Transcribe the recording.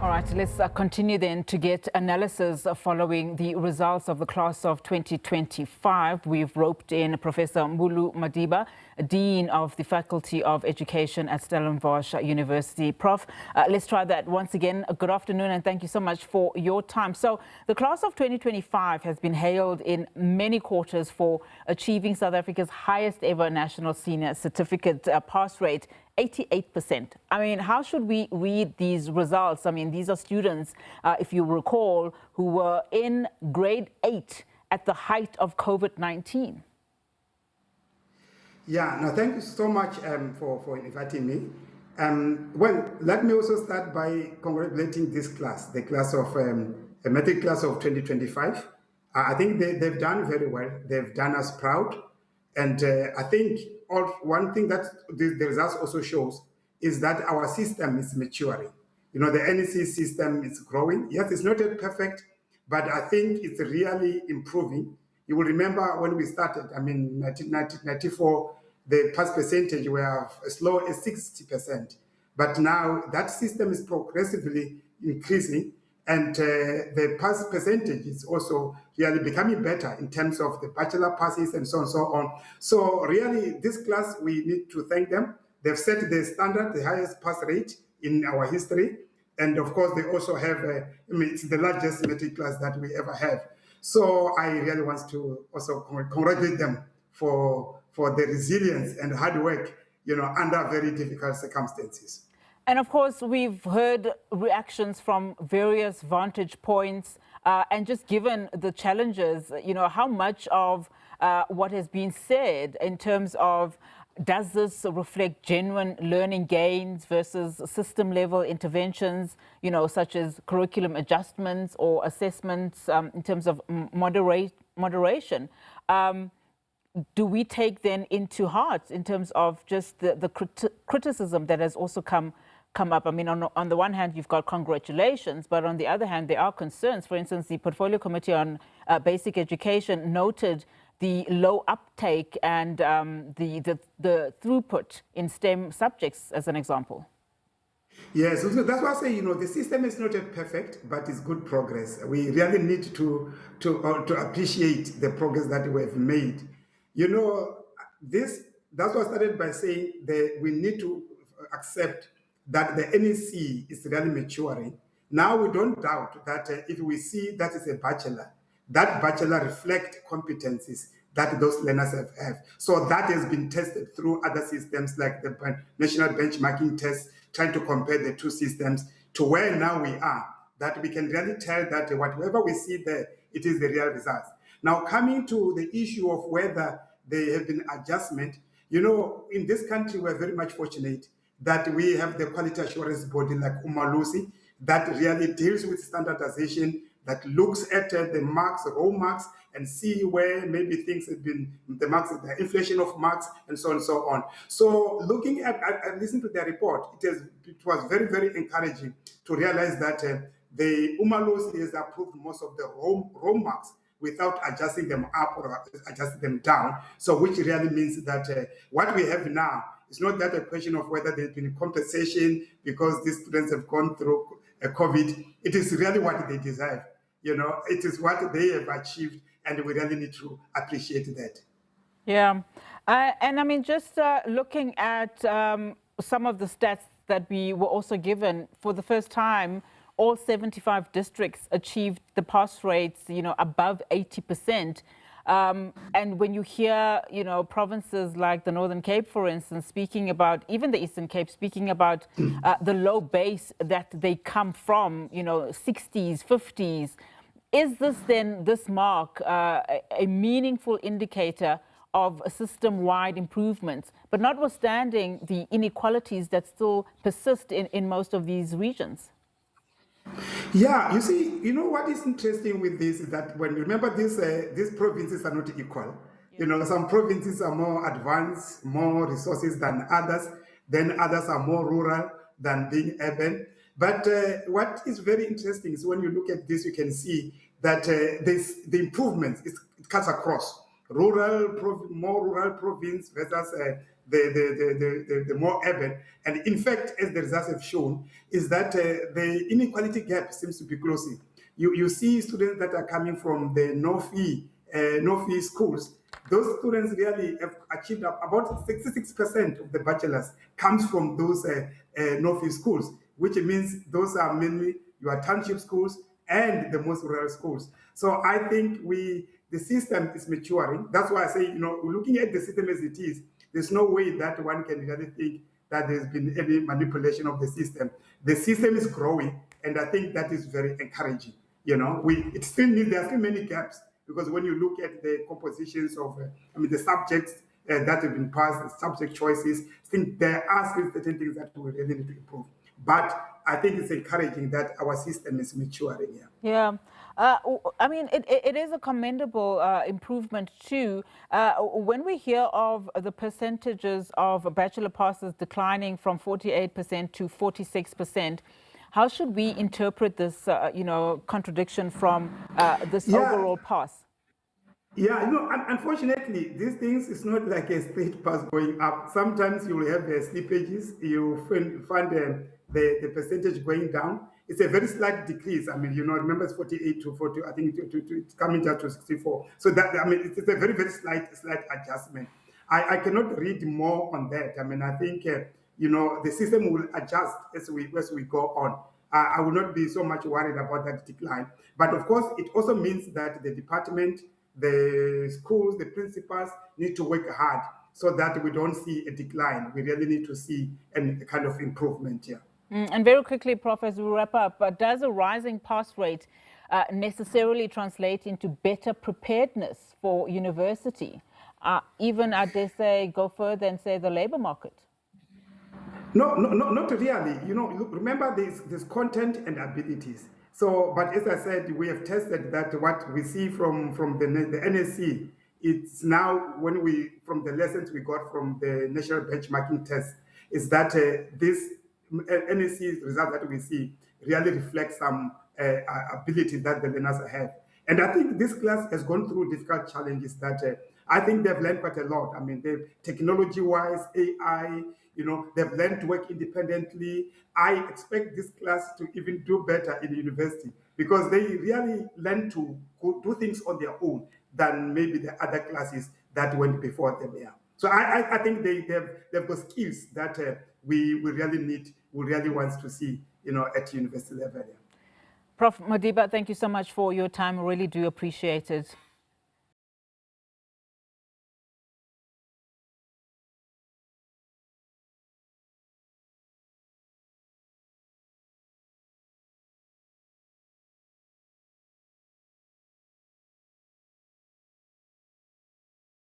All right, let's continue then to get analysis following the results of the class of 2025. We've roped in Professor Mbulu Madiba, Dean of the Faculty of Education at Stellenbosch University. Prof, let's try that once again. Good afternoon and thank you so much for your time. So the class of 2025 has been hailed in many quarters for achieving South Africa's highest ever national senior certificate pass rate, 88%. I mean, how should we read these results? I mean, these are students, if you recall, who were in grade 8 at the height of COVID-19. Yeah, no, thank you so much for inviting me. Well, let me also start by congratulating this class, the class of a Matric class of 2025. I think they've done very well. They've done us proud. And I think one thing that the results also shows is that our system is maturing. You know, the NEC system is growing. Yes, it's not yet perfect, but I think it's really improving. You will remember when we started, I mean, 1994, the pass percentage were as low as 60%. But now that system is progressively increasing, and the pass percentage is also really becoming better in terms of the bachelor passes and so on and so on. So really, this class, we need to thank them. They've set the standard, the highest pass rate in our history. And of course, they also have, I mean, it's the largest Matric class that we ever have. So I really want to also congratulate them for the resilience and hard work, you know, under very difficult circumstances. And of course, we've heard reactions from various vantage points, and just given the challenges, you know, how much of what has been said in terms of does this reflect genuine learning gains versus system-level interventions, you know, such as curriculum adjustments or assessments in terms of moderation? Do we take then into heart in terms of just the criticism that has also come up? I mean, on the one hand, you've got congratulations, but on the other hand, there are concerns. For instance, the Portfolio Committee on Basic Education noted the low uptake and the throughput in STEM subjects as an example. Yes, so that's why I say, you know, the system is not yet perfect, but it's good progress. We really need to appreciate the progress that we have made. You know, that's what I started by saying that we need to accept that the NEC is really maturing. Now we don't doubt that if we see that is a bachelor, that bachelor reflects competencies that those learners have. So that has been tested through other systems like the national benchmarking test, trying to compare the two systems to where now we are, that we can really tell that whatever we see there, it is the real results. Now, coming to the issue of whether there have been adjustment, you know, in this country, we're very much fortunate that we have the quality assurance body like UMalusi that really deals with standardization, that looks at the marks, raw marks, and see where maybe things have been, the marks, the inflation of marks, and so on and so on. So looking at listening to their report, it was very, very encouraging to realize that the UMalusi has approved most of the raw marks without adjusting them up or adjusting them down. So which really means that what we have now is not that a question of whether there's been compensation because these students have gone through COVID. It is really what they deserve. You know, it is what they have achieved, and we really need to appreciate that. Yeah, and I mean, just looking at some of the stats that we were also given, for the first time, all 75 districts achieved the pass rates, you know, above 80%. And when you hear, you know, provinces like the Northern Cape, for instance, speaking about, even the Eastern Cape, speaking about the low base that they come from, you know, 60s, 50s, is this then, this mark, a meaningful indicator of system-wide improvements, but notwithstanding the inequalities that still persist in most of these regions? Yeah, you see, you know what is interesting with this is that when you remember these provinces are not equal. Yeah. You know, some provinces are more advanced, more resources than others. Then others are more rural than being urban. But what is very interesting is when you look at this, you can see that the improvements, it cuts across more rural province versus the more urban. And in fact, as the results have shown, is that the inequality gap seems to be closing. You see students that are coming from the no fee schools. Those students really have achieved about 66% of the bachelors comes from those no fee schools, which means those are mainly your township schools and the most rural schools. So I think the system is maturing. That's why I say, looking at the system as it is, there's no way that one can really think that there's been any manipulation of the system. The system is growing, and I think that is very encouraging. It still needs, there are still many gaps, because when you look at the compositions of, the subjects that have been passed, the subject choices, I think there are still certain things that we really need to improve. But I think it's encouraging that our system is maturing here. Yeah. It is a commendable improvement too. When we hear of the percentages of bachelor passes declining from 48% to 46%, how should we interpret this, contradiction from this overall pass? Yeah, unfortunately, these things is not like a straight pass going up. Sometimes you will have slippages. You find the percentage going down. It's a very slight decrease. Remember it's 48 to 40. I think it's coming down to 64. So that it's a very, very slight adjustment. I cannot read more on that. I think the system will adjust as we go on. I will not be so much worried about that decline. But of course, it also means that the department, the schools, the principals need to work hard so that we don't see a decline. We really need to see a kind of improvement here. And very quickly, Prof, as we wrap up, does a rising pass rate necessarily translate into better preparedness for university? Even, I dare say, go further and say the labor market? No, not really. Remember this content and abilities. So, but as I said, we have tested that what we see from the NSC, it's now from the lessons we got from the national benchmarking test, is that this NSC result that we see really reflects some abilities that the learners have. And I think this class has gone through difficult challenges that I think they've learned quite a lot. Technology-wise, AI, they've learned to work independently. I expect this class to even do better in university, because they really learn to do things on their own than maybe the other classes that went before them here. So I think they've got skills that we really want to see, at university level. Prof. Madiba, thank you so much for your time. I really do appreciate it.